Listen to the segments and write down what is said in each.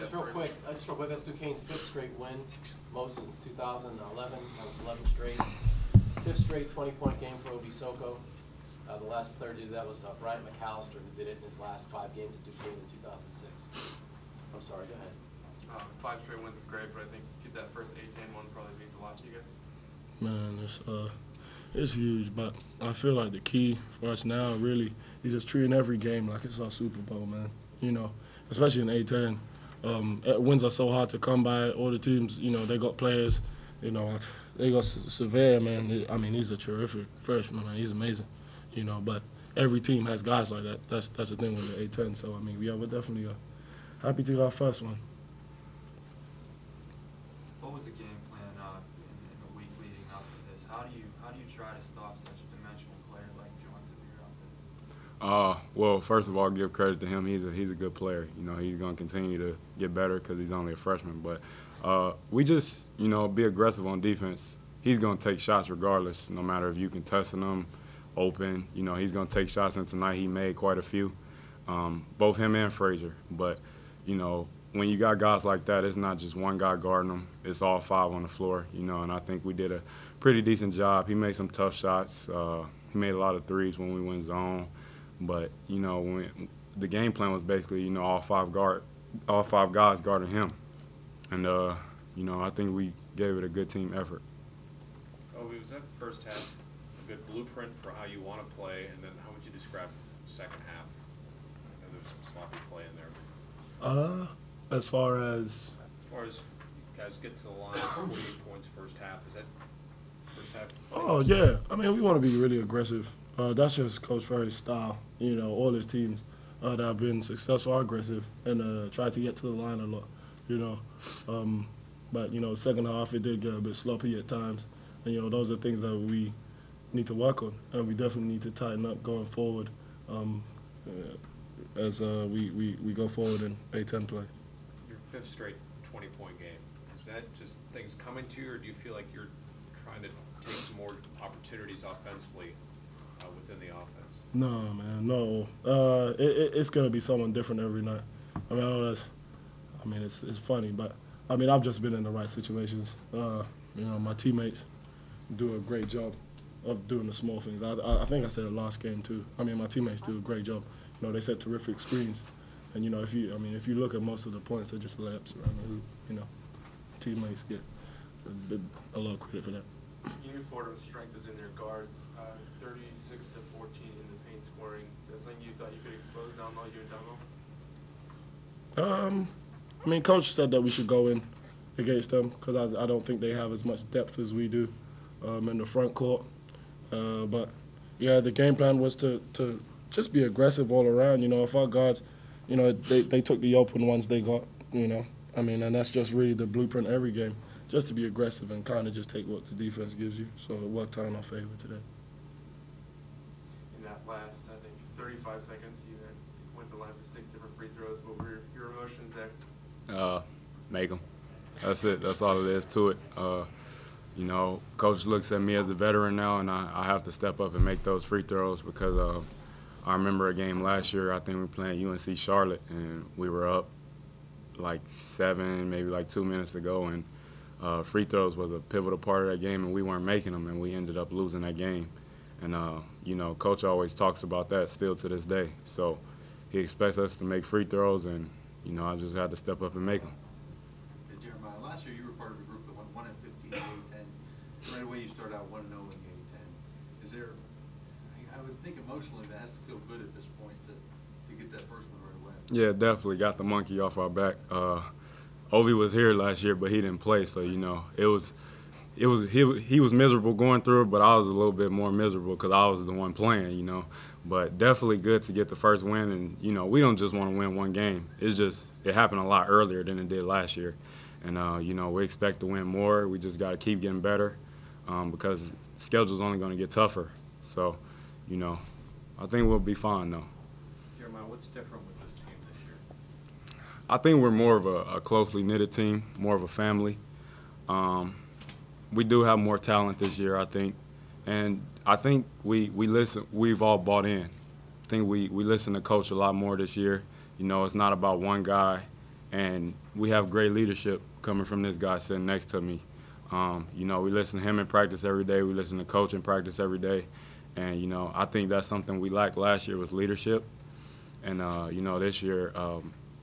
Just real quick, that's Duquesne's 5th straight win, most since 2011. That was 11 straight. 5th straight 20-point game for Ovie Soko. The last player to do that was Bryant McAllister, who did it in his last 5 games at Duquesne in 2006. I'm sorry, go ahead. 5 straight wins is great, but I think get that first A10 one probably means a lot to you guys. Man, it's huge, but I feel like the key for us now really is just treating every game like it's our Super Bowl, man. You know, especially in A10. Wins are so hard to come by. All the teams, you know, they got players, you know, they got Severe, man. I mean, he's a terrific freshman, man. He's amazing, you know, but every team has guys like that. That's the thing with the A10. So, I mean, yeah, we're definitely happy to get our first one. What was the game plan in the week leading up to this? How do you try to stop such a dimensional player like John Severe out there? Well, first of all, give credit to him. He's a good player. You know, he's going to continue to get better because he's only a freshman. But we just, you know, be aggressive on defense. He's going to take shots regardless, no matter if you can testing him open. You know, he's going to take shots, and tonight he made quite a few, both him and Frazier. But, you know, when you got guys like that, it's not just one guy guarding them. It's all 5 on the floor, you know, and I think we did a pretty decent job. He made some tough shots. He made a lot of threes when we went zone. But, you know, when the game plan was basically, you know, all five guys guarding him. And, you know, I think we gave it a good team effort. Ovie, was that first half a good blueprint for how you want to play, and then how would you describe the second half? I know there's some sloppy play in there. As far as you guys get to the line, 48 points first half, is that first half? Oh, yeah. I mean, we want to be really aggressive. That's just Coach Ferry's style. You know, all his teams that have been successful are aggressive and try to get to the line a lot, you know. But, you know, second half it did get a bit sloppy at times. And, you know, those are things that we need to work on, and we definitely need to tighten up going forward as we go forward in A10 play. Your 5th straight 20-point game, is that just things coming to you, or do you feel like you're trying to take some more opportunities offensively within the offense? No, man, no. It's going to be someone different every night. I mean, it's funny, but, I mean, I've just been in the right situations. You know, my teammates do a great job of doing the small things. I think I said it last game, too. I mean, my teammates do a great job. You know, they set terrific screens. And, you know, if you look at most of the points, they're just layups around the hoop. You know, teammates get a lot of credit for that. You knew Fordham's strength is in their guards, 36 to 14 in the paint scoring. Is that something you thought you could expose down low, you and Dungo? I mean, Coach said that we should go in against them because I don't think they have as much depth as we do in the front court. But, yeah, the game plan was to just be aggressive all around. You know, if our guards, you know, they took the open ones they got, you know. I mean, and that's just really the blueprint every game, just to be aggressive and kind of just take what the defense gives you. So it worked out in our favor today. In that last, I think, 35 seconds, you went to the line for 6 different free throws. What were your emotions there? Make them. That's it. That's all it is to it. You know, Coach looks at me as a veteran now, and I have to step up and make those free throws because I remember a game last year, I think we were playing UNC Charlotte, and we were up like 7, maybe like 2 minutes to go, and free throws was a pivotal part of that game, and we weren't making them, and we ended up losing that game. And, you know, Coach always talks about that still to this day. So he expects us to make free throws, and, you know, I just had to step up and make them. Jeremiah, last year you were part of a group that went 1-15 in A10. Right away you start out 1-0 in A10. Is there, I would think emotionally that has to feel good at this point to get that first one right away. Yeah, definitely got the monkey off our back. Ovie was here last year, but he didn't play, so, you know, he was miserable going through it, but I was a little bit more miserable because I was the one playing, you know. But definitely good to get the first win, and, you know, we don't just want to win one game. It's just it happened a lot earlier than it did last year. And, you know, we expect to win more. We just got to keep getting better because the schedule's only going to get tougher. So, you know, I think we'll be fine, though. Jeremiah, what's different with this team this year? I think we're more of a closely knitted team, more of a family. We do have more talent this year, I think. And I think we listen. We've all bought in. I think we listen to Coach a lot more this year. You know, it's not about one guy. And we have great leadership coming from this guy sitting next to me. You know, we listen to him in practice every day. We listen to coach in practice every day. And, you know, I think that's something we lacked last year was leadership. And, you know, this year,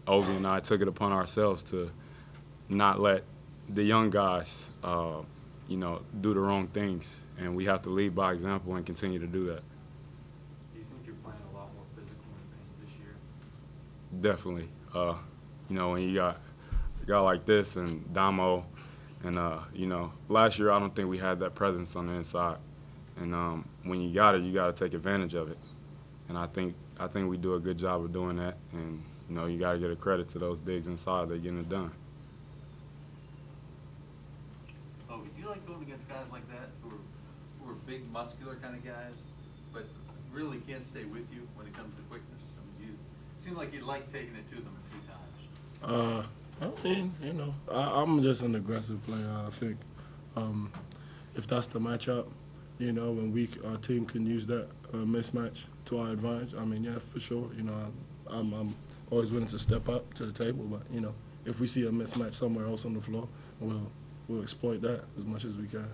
Ovie and I took it upon ourselves to not let the young guys, you know, do the wrong things. And we have to lead by example and continue to do that. Do you think you're playing a lot more physical in paint this year? Definitely. You know, when you got a guy like this and Damo, and, you know, last year I don't think we had that presence on the inside. And when you got it, you got to take advantage of it. And I think we do a good job of doing that. And, you know, you got to get a credit to those bigs inside. They're getting it done. Oh, do you like going against guys like that who are big, muscular kind of guys, but really can't stay with you when it comes to quickness? I mean, it seems like you like taking it to them a few times. I mean, you know, I'm just an aggressive player. I think if that's the matchup, you know, when our team can use that mismatch to our advantage, I mean, yeah, for sure. You know, I'm always willing to step up to the table, but you know, if we see a mismatch somewhere else on the floor, we'll exploit that as much as we can.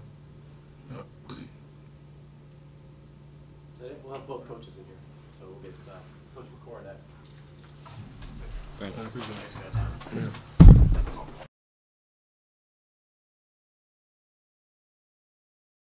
We'll have both coaches in here, so we'll get Coach McCord next. Thank you. I appreciate it. Yeah.